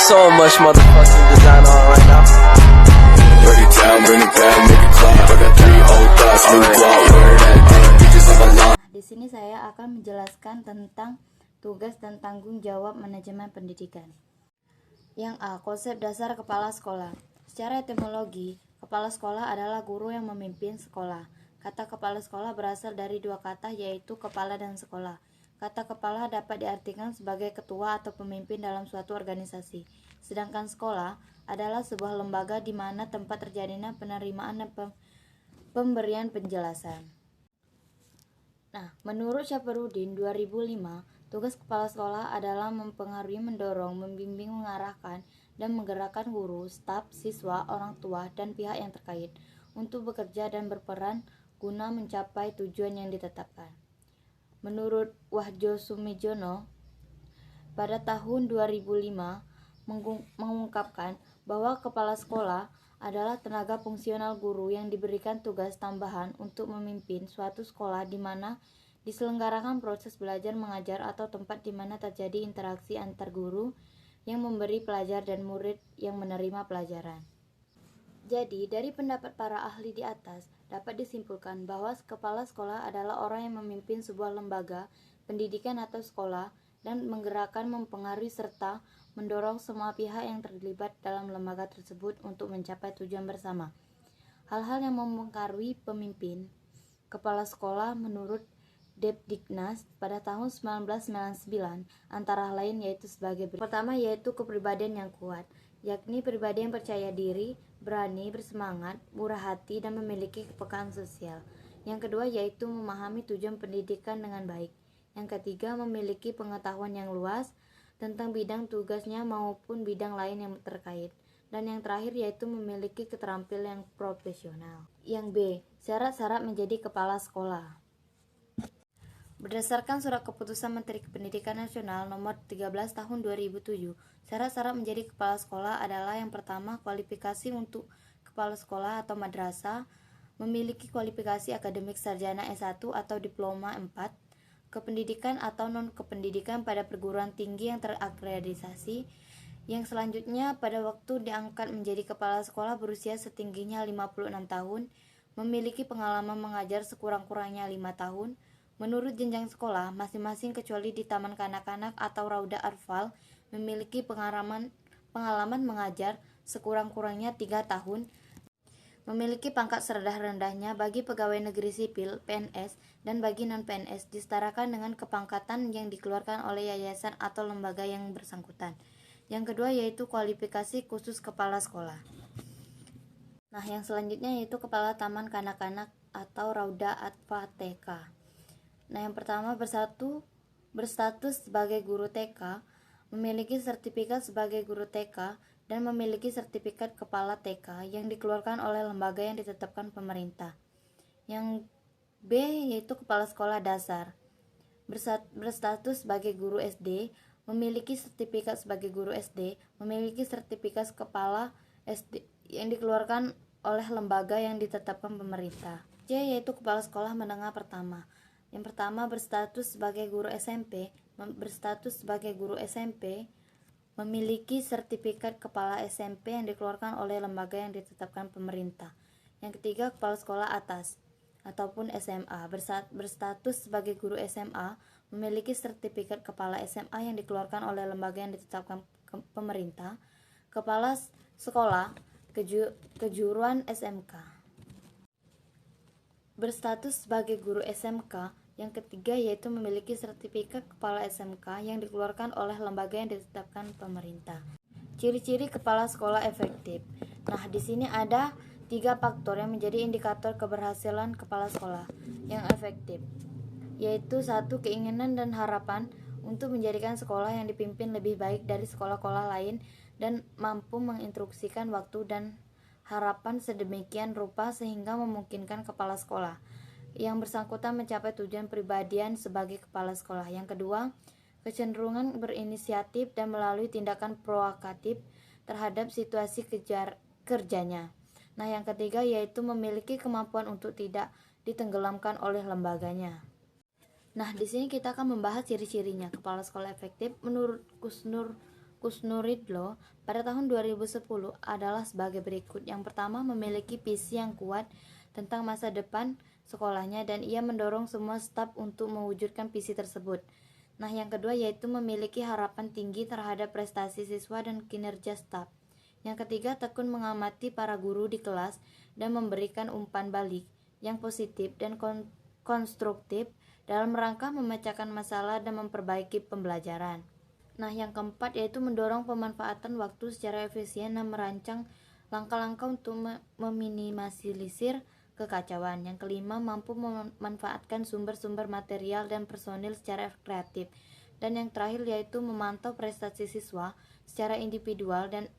so much motherfucking design on right now. Break it down, bring it back, make it clap. I got three old thoughts, new guap, wear that thing, bitches on my line. Di sini saya akan menjelaskan tentang tugas dan tanggung jawab manajemen pendidikan. Yang A. Konsep dasar kepala sekolah. Secara etimologi, kepala sekolah adalah guru yang memimpin sekolah. Kata kepala sekolah berasal dari dua kata, yaitu kepala dan sekolah. Kata kepala dapat diartikan sebagai ketua atau pemimpin dalam suatu organisasi. Sedangkan sekolah adalah sebuah lembaga di mana tempat terjadinya penerimaan dan pemberian penjelasan. Nah, menurut Syafarudin 2005, tugas kepala sekolah adalah mempengaruhi, mendorong, membimbing, mengarahkan, dan menggerakkan guru, staf, siswa, orang tua, dan pihak yang terkait untuk bekerja dan berperan guna mencapai tujuan yang ditetapkan. Menurut Wahjo Sumijono, pada tahun 2005 mengungkapkan bahwa kepala sekolah adalah tenaga fungsional guru yang diberikan tugas tambahan untuk memimpin suatu sekolah di mana diselenggarakan proses belajar mengajar atau tempat di mana terjadi interaksi antar guru yang memberi pelajar dan murid yang menerima pelajaran. Jadi, dari pendapat para ahli di atas, dapat disimpulkan bahwa kepala sekolah adalah orang yang memimpin sebuah lembaga pendidikan atau sekolah dan menggerakkan, mempengaruhi, serta mendorong semua pihak yang terlibat dalam lembaga tersebut untuk mencapai tujuan bersama. Hal-hal yang mempengaruhi pemimpin kepala sekolah menurut Depdiknas pada tahun 1999 antara lain yaitu sebagai berikut. Pertama yaitu kepribadian yang kuat, yakni pribadi yang percaya diri, berani, bersemangat, murah hati, dan memiliki kepekaan sosial. Yang kedua yaitu memahami tujuan pendidikan dengan baik. Yang ketiga memiliki pengetahuan yang luas tentang bidang tugasnya maupun bidang lain yang terkait. Dan yang terakhir yaitu memiliki keterampilan yang profesional. Yang B. Syarat-syarat menjadi kepala sekolah. Berdasarkan Surat Keputusan Menteri Pendidikan Nasional Nomor 13 Tahun 2007, syarat-syarat menjadi kepala sekolah adalah yang pertama, kualifikasi untuk kepala sekolah atau madrasah, memiliki kualifikasi akademik sarjana S1 atau diploma 4, kependidikan atau non-kependidikan pada perguruan tinggi yang terakreditasi. Yang selanjutnya, pada waktu diangkat menjadi kepala sekolah berusia setingginya 56 tahun, memiliki pengalaman mengajar sekurang-kurangnya 5 tahun, menurut jenjang sekolah masing-masing kecuali di taman kanak-kanak atau Rauda Arfal, memiliki pengalaman mengajar sekurang-kurangnya 3 tahun, memiliki pangkat serendah-rendahnya bagi pegawai negeri sipil (PNS) dan bagi non-PNS disetarakan dengan kepangkatan yang dikeluarkan oleh yayasan atau lembaga yang bersangkutan. Yang kedua yaitu kualifikasi khusus kepala sekolah. Nah, yang selanjutnya yaitu kepala taman kanak-kanak atau Rauda Atfa TK. Nah, yang pertama berstatus sebagai guru TK, memiliki sertifikat sebagai guru TK, dan memiliki sertifikat kepala TK yang dikeluarkan oleh lembaga yang ditetapkan pemerintah. Yang B yaitu kepala sekolah dasar, berstatus sebagai guru SD, memiliki sertifikat sebagai guru SD, memiliki sertifikat kepala SD yang dikeluarkan oleh lembaga yang ditetapkan pemerintah. C yaitu kepala sekolah menengah pertama. Yang pertama berstatus sebagai guru SMP, memiliki sertifikat kepala SMP yang dikeluarkan oleh lembaga yang ditetapkan pemerintah. Yang ketiga kepala sekolah atas ataupun SMA, berstatus sebagai guru SMA, memiliki sertifikat kepala SMA yang dikeluarkan oleh lembaga yang ditetapkan pemerintah. Kepala sekolah kejuruan SMK, berstatus sebagai guru SMK. Yang ketiga yaitu memiliki sertifikat kepala SMK yang dikeluarkan oleh lembaga yang ditetapkan pemerintah. Ciri-ciri kepala sekolah efektif. Nah, di sini ada 3 faktor yang menjadi indikator keberhasilan kepala sekolah yang efektif, yaitu 1. Keinginan dan harapan untuk menjadikan sekolah yang dipimpin lebih baik dari sekolah-sekolah lain dan mampu menginstruksikan waktu dan harapan sedemikian rupa sehingga memungkinkan kepala sekolah yang bersangkutan mencapai tujuan pribadian sebagai kepala sekolah. Yang kedua, kecenderungan berinisiatif dan melalui tindakan proaktif terhadap situasi kerjanya. Nah, yang ketiga yaitu memiliki kemampuan untuk tidak ditenggelamkan oleh lembaganya. Nah, di sini kita akan membahas ciri-cirinya. Kepala sekolah efektif menurut Kusnuridlo pada tahun 2010 adalah sebagai berikut. Yang pertama, memiliki visi yang kuat tentang masa depan sekolahnya dan ia mendorong semua staf untuk mewujudkan visi tersebut. Nah, yang kedua yaitu memiliki harapan tinggi terhadap prestasi siswa dan kinerja staf. Yang ketiga, tekun mengamati para guru di kelas dan memberikan umpan balik yang positif dan konstruktif dalam rangka memecahkan masalah dan memperbaiki pembelajaran. Nah, yang keempat yaitu mendorong pemanfaatan waktu secara efisien dan merancang langkah-langkah untuk meminimalisir kekacauan. Yang kelima, mampu memanfaatkan sumber-sumber material dan personil secara kreatif. Dan yang terakhir yaitu memantau prestasi siswa secara individual dan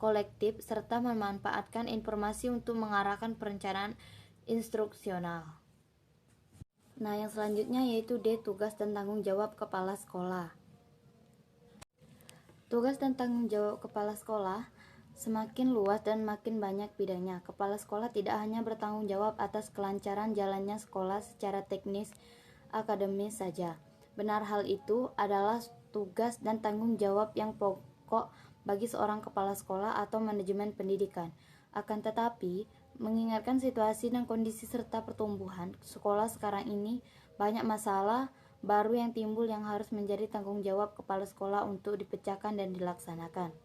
kolektif serta memanfaatkan informasi untuk mengarahkan perencanaan instruksional. Nah, yang selanjutnya yaitu D. Tugas dan tanggung jawab kepala sekolah. Tugas dan tanggung jawab kepala sekolah semakin luas dan makin banyak bidangnya. Kepala sekolah tidak hanya bertanggung jawab atas kelancaran jalannya sekolah secara teknis akademis saja. Benar, hal itu adalah tugas dan tanggung jawab yang pokok bagi seorang kepala sekolah atau manajemen pendidikan. Akan tetapi, mengingatkan situasi dan kondisi serta pertumbuhan sekolah sekarang ini, banyak masalah baru yang timbul yang harus menjadi tanggung jawab kepala sekolah untuk dipecahkan dan dilaksanakan.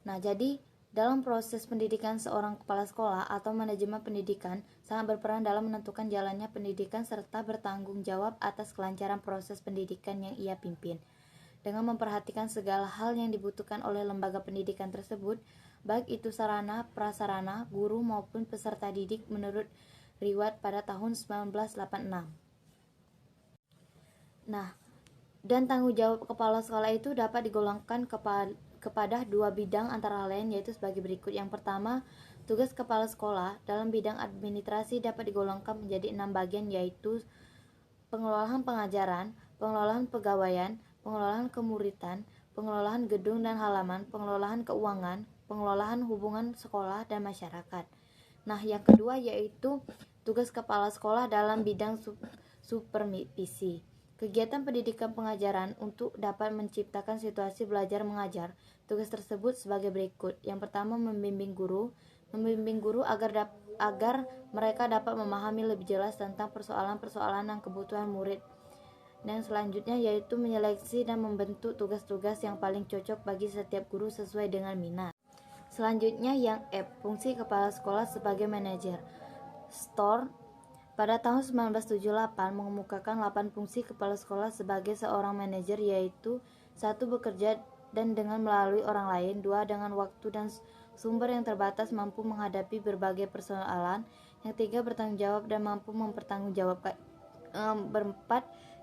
Nah, jadi dalam proses pendidikan seorang kepala sekolah atau manajemen pendidikan sangat berperan dalam menentukan jalannya pendidikan serta bertanggung jawab atas kelancaran proses pendidikan yang ia pimpin. Dengan memperhatikan segala hal yang dibutuhkan oleh lembaga pendidikan tersebut, baik itu sarana, prasarana, guru maupun peserta didik menurut riwayat pada tahun 1986. Nah, dan tanggung jawab kepala sekolah itu dapat digolongkan kepada dua bidang antara lain yaitu sebagai berikut. Yang pertama, tugas kepala sekolah dalam bidang administrasi dapat digolongkan menjadi 6 bagian yaitu pengelolaan pengajaran, pengelolaan pegawaian, pengelolaan kemuritan, pengelolaan gedung dan halaman, pengelolaan keuangan, pengelolaan hubungan sekolah dan masyarakat. Nah, yang kedua yaitu tugas kepala sekolah dalam bidang supervisi. Kegiatan pendidikan pengajaran untuk dapat menciptakan situasi belajar mengajar. Tugas tersebut sebagai berikut. Yang pertama, membimbing guru agar mereka dapat memahami lebih jelas tentang persoalan-persoalan dan kebutuhan murid. Dan selanjutnya yaitu menyeleksi dan membentuk tugas-tugas yang paling cocok bagi setiap guru sesuai dengan minat. Selanjutnya yang F, fungsi kepala sekolah sebagai manajer. Store pada tahun 1978 mengemukakan 8 fungsi kepala sekolah sebagai seorang manajer yaitu 1. Bekerja dan dengan melalui orang lain. 2. Dengan waktu dan sumber yang terbatas mampu menghadapi berbagai persoalan. Yang 3. Bertanggung jawab dan mampu mempertanggungjawabkan. 4.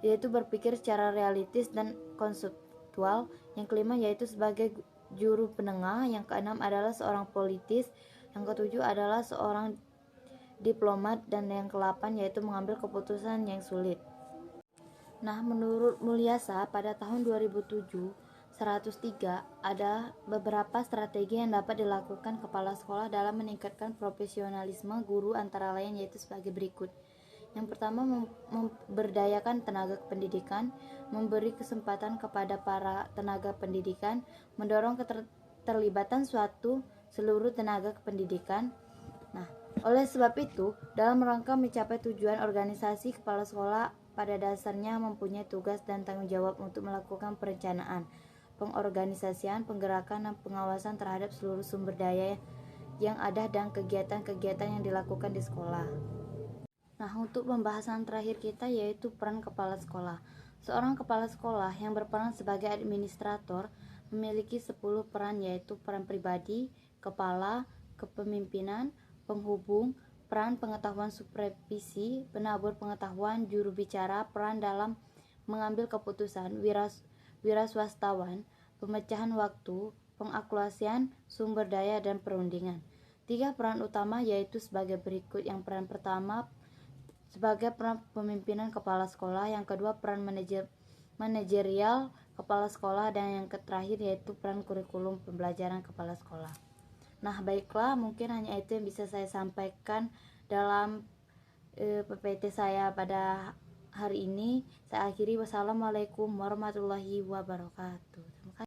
Yaitu berpikir secara realistis dan konseptual. Yang kelima yaitu sebagai juru penengah. Yang keenam adalah seorang politis. Yang ketujuh adalah seorang diplomat dan yang ke-8 yaitu mengambil keputusan yang sulit. Nah, menurut Mulyasa pada tahun 2007 103 ada beberapa strategi yang dapat dilakukan kepala sekolah dalam meningkatkan profesionalisme guru antara lain yaitu sebagai berikut. Yang pertama, memberdayakan tenaga pendidikan, memberi kesempatan kepada para tenaga pendidikan, mendorong keterlibatan seluruh tenaga pendidikan. Nah, oleh sebab itu, dalam rangka mencapai tujuan organisasi, kepala sekolah pada dasarnya mempunyai tugas dan tanggung jawab untuk melakukan perencanaan, pengorganisasian, penggerakan, dan pengawasan terhadap seluruh sumber daya yang ada dan kegiatan-kegiatan yang dilakukan di sekolah. Nah, untuk pembahasan terakhir kita yaitu peran kepala sekolah. Seorang kepala sekolah yang berperan sebagai administrator memiliki 10 peran yaitu peran pribadi, kepala, kepemimpinan, penghubung, peran pengetahuan supervisi, penabur pengetahuan, juru bicara, peran dalam mengambil keputusan, wiraswastawan, pemecahan waktu, pengakulasian, sumber daya, dan perundingan. 3 peran utama yaitu sebagai berikut. Yang peran pertama sebagai peran pemimpinan kepala sekolah, yang kedua peran manajerial kepala sekolah, dan yang terakhir yaitu peran kurikulum pembelajaran kepala sekolah. Nah, baiklah, mungkin hanya itu yang bisa saya sampaikan dalam PPT saya pada hari ini saya akhiri. Wassalamualaikum warahmatullahi wabarakatuh. Terima kasih.